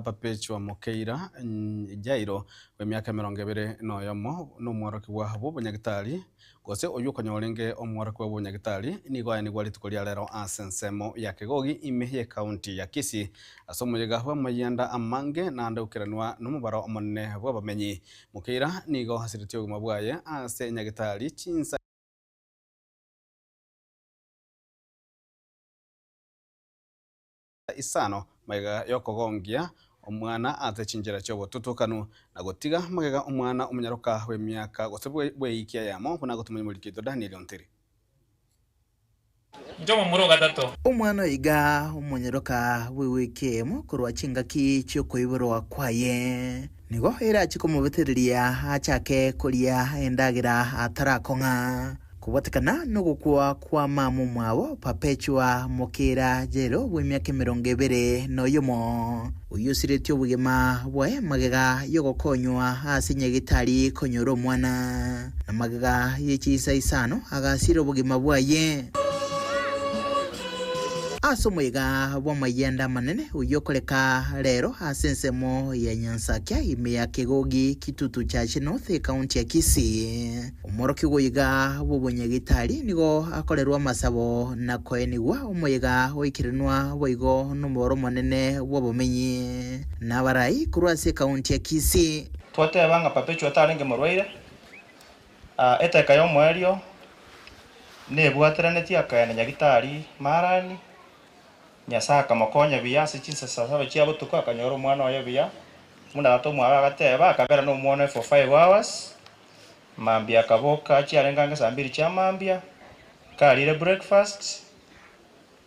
Perpetua Mukeira Jairo we miaka 20 no yomo no mworoki wa habo bonyagitari gose oyukonya orenge omworoki wa bonyagitari nigo ni gwali tukoria lero asensemo ya Kegogi imehie county ya Kisii asomoyega hwa mayanda amange na ndaukiranwa numubaro omonne bwa bamenyi Mukeira nigo hasiritio guma bwaye ase nyagitari chinsa isano maiga yokogongia omwana atechinjira cyobo tutukanu na gotiga magega omwana omunyaroka we miaka gosebwe bweikia yamo kuna gotumanya mulikito Daniel Ontiri Njomo muro gatatu omwana iga omunyaroka we wikemo kurwa chingaki cyo koiborwa kwaye nigo era chikomubetereria achake kuria endagira atarakonga kubatikana no gukwa kwa mamu mwabo Perpetua Mukeira Jairo we miaka 20 no yomo uyusiretio bugema bwae magega yogokonywa asinye gitari konyoro mwana na magega yechisa isano agasiro bugema bwaye asomoyega bwa mayenda manene uyokoleka lero asensemo ya Nyansakya ime ya Kegogi kitutu cha North County ya Kisii umoroki goyiga bobonyagitari nigo akolerwa masabo na koenigwa omoyega oikirenwa boigo numoro manene wobomenyi na barai kurwase county ya Kisii twate banga Perpetua tarenge morwaire eteka yo mwerio ne bwateraneti akaya nyagitari marani nyasaka makonya biyasi chinsa sasa chia butuko akanyoro mwana oyo biya muna bato mwaga gateba akabera no mwana for 5 hours mambia kaboka chiarenganga sambiri cha mambia kalire breakfast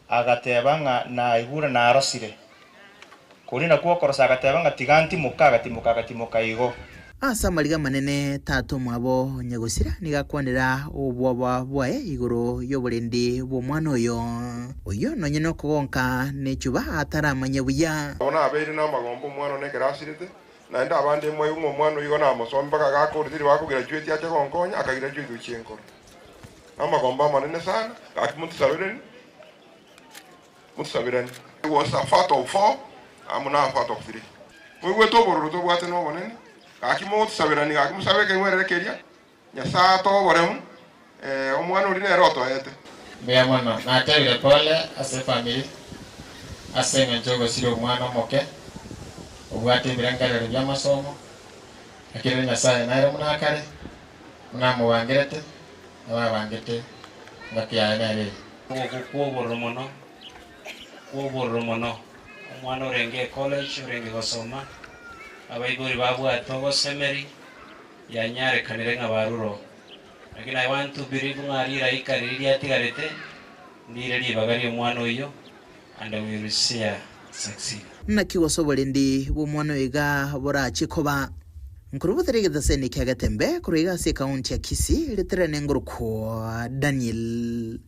agateba na igura na arosire kurina kuokorosa agateba tiganti muka igo asa maliga manene tato mwabo nyagusira nigakwanira obwaba bwae iguru yoburendi bwo mwana oyo nonye no kugonka nechuba ataramanya buya ona abere na magombo mwana ne kerasirite na nda abande mwe mwana uyo na musomba gakuri bakugira jweti acha konkonya akagira jweti uchenko amagomba manene sana akimutsabireni mutsabireni was a fat of 4 amuna fat of 3 wewe to bororo to bwate no manene akimot sabirani akimusabeke mwerekeria nyasa to boremu omwana uri ne roto ete bya mwana na tebile pole ase family ase njogo siro mwana moke obwate birangara bya masomo akire nyasa na ere munakare munamubangerete ababangete ngakiya nere kubormono omwana orenge college orenge gosoma abaigori babu atogo seminary ya Nyare kanire ngabaruro lakini I want to believe ngarira ikariri atigarete ndire libagari omwana oyo and we will see succeed na kiwosoborendi bwo mwana wiga bora chikoba nkurubuterege daseni kyagatembe kuriga se county ya Kisii leterane nguruko Daniel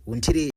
Ontiri